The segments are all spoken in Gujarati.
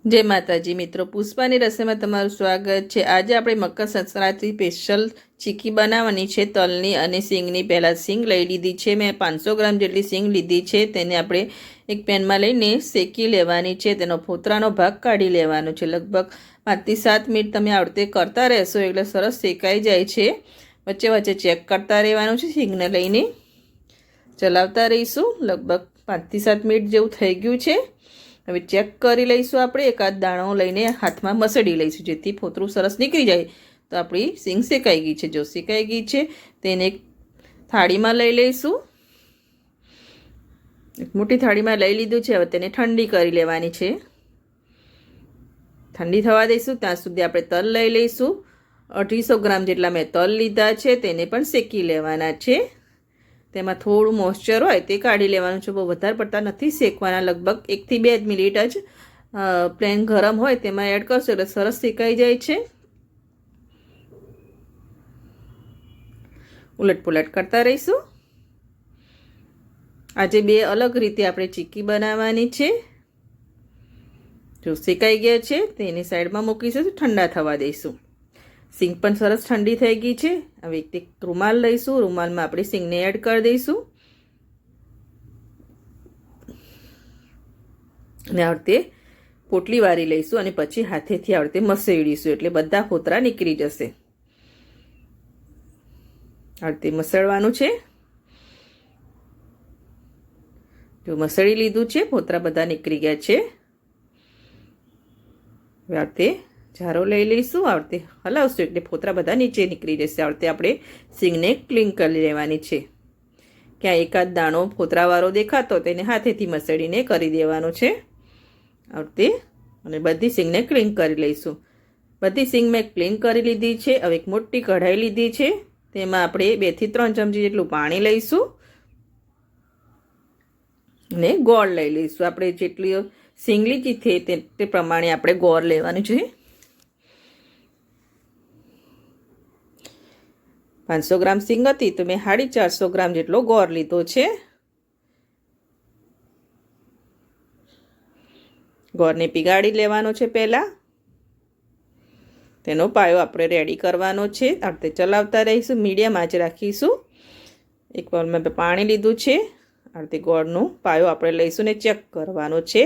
જય માતાજી મિત્રો, પુષ્પાની રસોઈમાં તમારું સ્વાગત છે। આજે આપણે મકર સંક્રાંતિ સ્પેશિયલ ચીકી બનાવવાની છે, તલની અને સિંગની। પહેલાં સિંગ લઈ લીધી છે, મેં 500 ગ્રામ જેટલી સિંગ લીધી છે। તેને આપણે એક પેનમાં લઈને શેકી લેવાની છે, તેનો ફોતરાનો ભાગ કાઢી લેવાનો છે। લગભગ 5 થી 7 મિનિટ તમે આ રીતે કરતા રહેશો એટલે સરસ શેકાઈ જાય છે। વચ્ચે વચ્ચે ચેક કરતા રહેવાનું છે, સિંગને લઈને ચલાવતા રહીશું। લગભગ 5 થી 7 મિનિટ જેવું થઈ ગયું છે। હવે ચેક કરી લઈશું, આપણે એકાદ દાણો લઈને હાથમાં મસળી લઈશું જેથી ફોતરું સરસ નીકળી જાય તો આપણી સિંગ શેકાઈ ગઈ છે। જો શેકાઈ ગઈ છે તેને એક થાળીમાં લઈ લઈશું। એક મોટી થાળીમાં લઈ લીધું છે। હવે તેને ઠંડી કરી લેવાની છે, ઠંડી થવા દઈશું। ત્યાં સુધી આપણે તલ લઈ લઈશું। 250 ગ્રામ જેટલા મેં તલ લીધા છે, તેને પણ શેકી લેવાના છે। તેમાં થોડું મોઇસ્ચર હોય તે કાઢી લેવાનું છે, બહુ વધારે પડતા નથી શેકવાના। લગભગ 1 થી 2 મિનિટ જ પ્લેન ગરમ હોય તેમાં એડ કરશો એટલે સરસ શેકાઈ જાય છે। ઉલટપુલટ કરતા રહીશું। આજે 2 અલગ રીતે આપણે ચીકી બનાવવાની છે। જો શેકાઈ ગયા છે તેની સાઈડમાં મૂકીશું, ઠંડા થવા દઈશું। સિંગ પણ સરસ ઠંડી થઈ ગઈ છે। હવે એક રૂમાલ લઈશું, રૂમાલમાં આપણે સિંગને એડ કરી દઈશું અને આ રીતે પોટલી વારી લઈશું અને પછી હાથેથી આ રીતે મસળીશું એટલે બધા ફોતરા નીકળી જશે। આ રીતે મસળવાનું છે। જો મસળી લીધું છે, ફોતરા બધા નીકળી ગયા છે। હવે આ રીતે જારો લઈ લઈશું, આ રીતે હલાવશું એટલે ફોતરા બધા નીચે નીકળી જશે। આ રીતે આપણે સિંગને ક્લીન કરી લેવાની છે। ક્યાં એકાદ દાણો ફોતરાવાળો દેખાતો તેને હાથેથી મસળીને કરી દેવાનો છે આ રીતે, અને બધી સિંગને ક્લીન કરી લઈશું। બધી સિંગ મેં ક્લીન કરી લીધી છે। હવે એક મોટી કઢાઈ લીધી છે, તેમાં આપણે 2 થી 3 ચમચી જેટલું પાણી લઈશું અને ગોળ લઈ લઈશું। આપણે જેટલી સિંગ લીધી છે તે પ્રમાણે આપણે ગોળ લેવાનું છે। 500 ગ્રામ સિંગ હતી તો મેં 450 ગ્રામ જેટલો ગોળ લીધો છે। ગોળને પીગાળી લેવાનો છે। પહેલાં તેનો પાયો આપણે રેડી કરવાનો છે, આ રીતે ચલાવતા રહીશું, મીડિયમ આંચ રાખીશું। એક બાઉલમાં પાણી લીધું છે, આ રીતે ગોળનો પાયો આપણે લઈશું ને ચેક કરવાનો છે।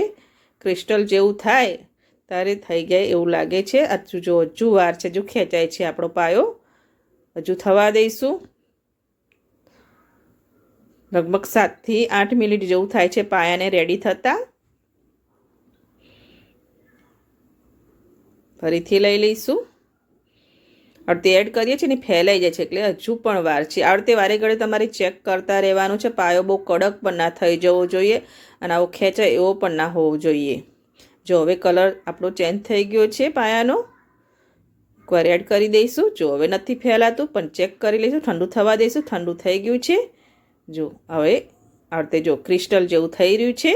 ક્રિસ્ટલ જેવું થાય ત્યારે થઈ જાય એવું લાગે છે। હજુ વાર છે, જો ખેંચાય છે આપણો પાયો, હજુ થવા દઈશું। લગભગ 7 થી 8 મિનિટ જેવું થાય છે પાયાને રેડી થતાં। ફરીથી લઈ લઈશું, આ રીતે એડ કરીએ છીએ ને ફેલાઈ જાય છે એટલે હજુ પણ વાર છે। આ રીતે વારે ઘડે તમારે ચેક કરતા રહેવાનું છે। પાયો બહુ કડક પણ ના થઈ જવો જોઈએ અને આવો ખેંચાય એવો પણ ના હોવો જોઈએ। જો હવે કલર આપણો ચેન્જ થઈ ગયો છે પાયાનો, એકવાર એડ કરી દઈશું। જો હવે નથી ફેલાતું પણ ચેક કરી લઈશું, ઠંડુ થવા દઈશું। ઠંડુ થઈ ગયું છે, જો હવે આ રીતે જો ક્રિસ્ટલ જેવું થઈ રહ્યું છે।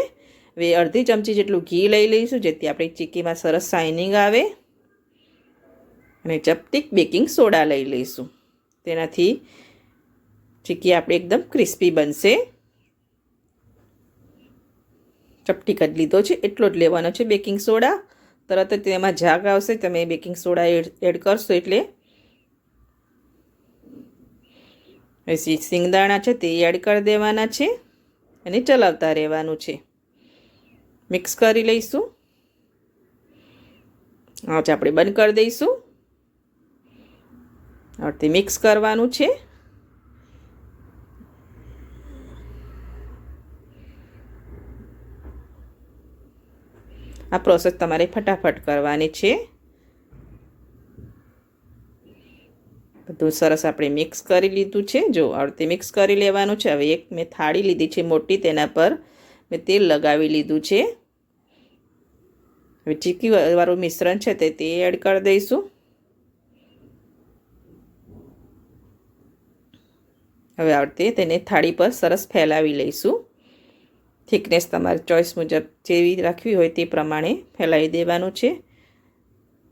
હવે અડધી ચમચી જેટલું ઘી લઈ લઈશું જેથી આપણી ચીકીમાં સરસ શાઇનિંગ આવે, અને ચપટીક બેકિંગ સોડા લઈ લઈશું, તેનાથી ચીકી આપણે એકદમ ક્રિસ્પી બનશે। ચપટીક જ લીધો છે, એટલો જ લેવાનો છે બેકિંગ સોડા, તરત જ તેમાં ઝાગ આવશે તમે બેકિંગ સોડા એડ કરશો એટલે। હવે સિંગદાણા છે તે એડ કરી દેવાના છે અને ચલાવતા રહેવાનું છે। મિક્સ કરી લઈશું, આંચ આપણે બંધ કરી દઈશું। આ રીતે મિક્સ કરવાનું છે। આ પ્રોસેસ તમારે ફટાફટ કરવાની છે। બધું સરસ આપણે મિક્સ કરી લીધું છે, જો આ રીતે મિક્સ કરી લેવાનું છે। હવે એક મેં થાળી લીધી છે મોટી, તેના પર મેં તેલ લગાવી લીધું છે। હવે ચીકી વાળું મિશ્રણ છે તે એડ કરી દઈશું। હવે આ રીતે તેને થાળી પર સરસ ફેલાવી લઈશું। થિકનેસ તમારી ચોઈસ મુજબ જેવી રાખવી હોય તે પ્રમાણે ફેલાવી દેવાનું છે।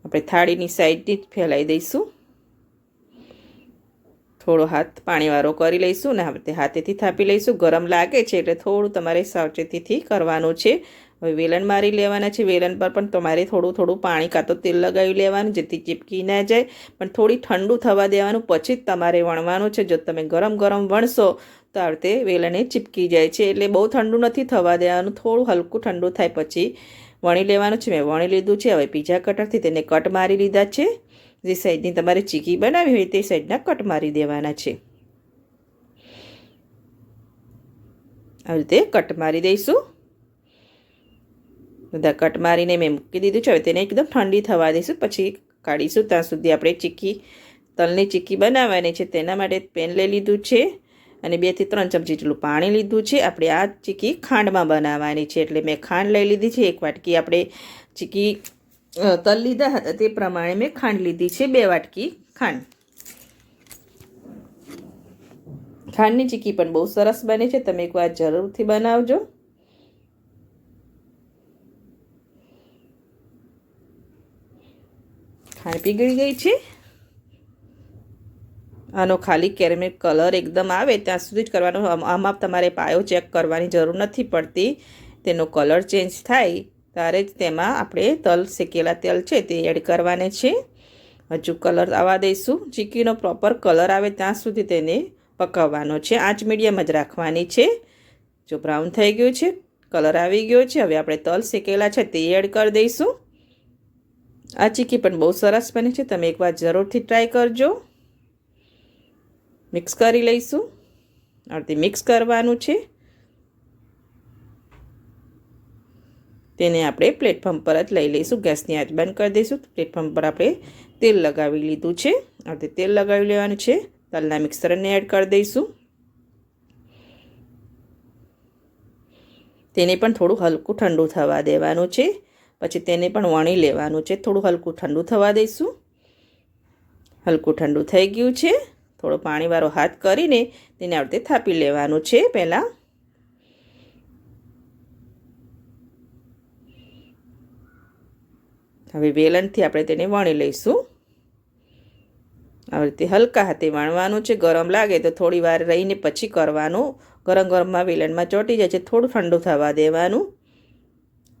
આપણે થાળીની સાઈડથી જ ફેલાવી દઈશું। થોડો હાથ પાણીવાળો કરી લઈશું ને આ રીતે હાથેથી થાપી લઈશું। ગરમ લાગે છે એટલે થોડું તમારે સાવચેતીથી કરવાનું છે, હવે વેલણ મારી લેવાના છે. વેલણ પર પણ તમારે થોડું થોડું પાણી કાં તો તેલ લગાવી લેવાનું જેથી ચીપકી ના જાય, પણ થોડી ઠંડુ થવા દેવાનું પછી જ તમારે વણવાનું છે. જો તમે ગરમ ગરમ વણશો તો આ રીતે વેલણે ચીપકી જાય છે. એટલે બહુ ઠંડુ નથી થવા દેવાનું, થોડું હલકું ઠંડુ થાય પછી વણી લેવાનું છે. મેં વણી લીધું છે. હવે પીઝા કટરથી તેને કટ મારી લીધા છે. જે સાઈડની તમારે ચીકી બનાવી હોય તે સાઈડના કટ મારી દેવાના છે. આવી રીતે કટ મારી દઈશું. બધા કટ મારીને મેં મૂકી દીધું છે. હવે તેને એકદમ ઠંડી થવા દઈશું, પછી કાઢીશું. ત્યાં સુધી આપણે તલની ચીક્કી બનાવવાની છે. તેના માટે પેન લઈ લીધું છે અને 2 થી 3 ચમચી જેટલું પાણી લીધું છે. આપણે આ ચીક્કી ખાંડમાં બનાવવાની છે, એટલે મેં ખાંડ લઈ લીધી છે. 1 વાટકી આપણે તલ લીધા હતા તે પ્રમાણે મેં ખાંડ લીધી છે. 2 વાટકી ખાંડ. ખાંડની ચીક્કી પણ બહુ સરસ બને છે, તમે એકવાર જરૂરથી બનાવજો. ખાંડ પીગળી ગઈ છે. આનો ખાલી કેરેમેલ કલર એકદમ આવે ત્યાં સુધી જ કરવાનો. આમાં તમારે પાયો ચેક કરવાની જરૂર નથી પડતી. તેનો કલર ચેન્જ થાય ત્યારે જ તેમાં આપણે તલ શેકેલા તેલ છે તે એડ કરવાને છે. હજુ કલર આવવા દઈશું. ચીક્કીનો પ્રોપર કલર આવે ત્યાં સુધી તેને પકાવવાનો છે. આંચ મીડિયમ જ રાખવાની છે. જો બ્રાઉન થઈ ગયું છે, કલર આવી ગયો છે, હવે આપણે તલ શેકેલા છે તે એડ કરી દઈશું. આ ચીક્કી પણ બહુ સરસ બને છે, તમે એકવાર જરૂરથી ટ્રાય કરજો. મિક્સ કરી લઈશું. આ રીતે મિક્સ કરવાનું છે. તેને આપણે પ્લેટફોર્મ પર જ લઈ લઈશું. ગેસની આંચ બંધ કરી દઈશું. પ્લેટફોર્મ પર આપણે તેલ લગાવી લીધું છે. આ રીતે તેલ લગાવી લેવાનું છે. તલના મિક્સરને એડ કરી દઈશું. તેને પણ થોડું હલકું ઠંડુ થવા દેવાનું છે. પછી તેને પણ વણી લેવાનું છે. થોડું હલકું ઠંડુ થવા દઈશું. હલકું ઠંડુ થઈ ગયું છે. થોડો પાણીવાળો હાથ કરીને તેને આ રીતે થાપી લેવાનું છે. પહેલાં હવે વેલણથી આપણે તેને વણી લઈશું. આવી રીતે હલકા હાથે વણવાનું છે. ગરમ લાગે તો થોડી વાર રહીને પછી કરવાનું. ગરમમાં વેલણમાં ચોંટી જાય છે. થોડું ઠંડુ થવા દેવાનું.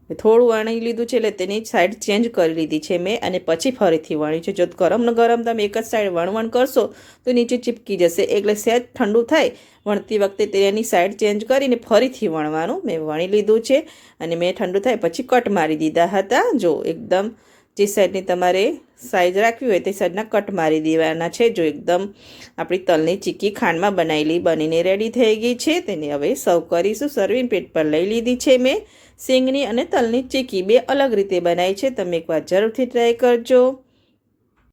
થોડું વણી લીધું છે એટલે તેની સાઈડ ચેન્જ કરી લીધી છે મેં, અને પછી ફરીથી વણી છે. જો ગરમ તમે એક જ સાઈડ વણવણ કરશો તો નીચે ચીપકી જશે. એટલે સહેજ ઠંડુ થાય વણતી વખતે તેની સાઈડ ચેન્જ કરીને ફરીથી વણવાનું. મેં વણી લીધું છે અને મેં ઠંડુ થાય પછી કટ મારી દીધા હતા. જો એકદમ જે સાઈડની તમારે સાઈઝ રાખવી હોય તે સાઈડના કટ મારી દેવાના છે. જો એકદમ આપણી તલની ચીક્કી ખાંડમાં બનીને રેડી થઈ ગઈ છે. તેને હવે સર્વ કરીશું. સર્વિંગ પ્લેટ પર લઈ લીધી છે મેં. સિંગની અને તલની ચીક્કી બે અલગ રીતે બનાવી છે. તમે એકવાર જરૂરથી ટ્રાય કરજો.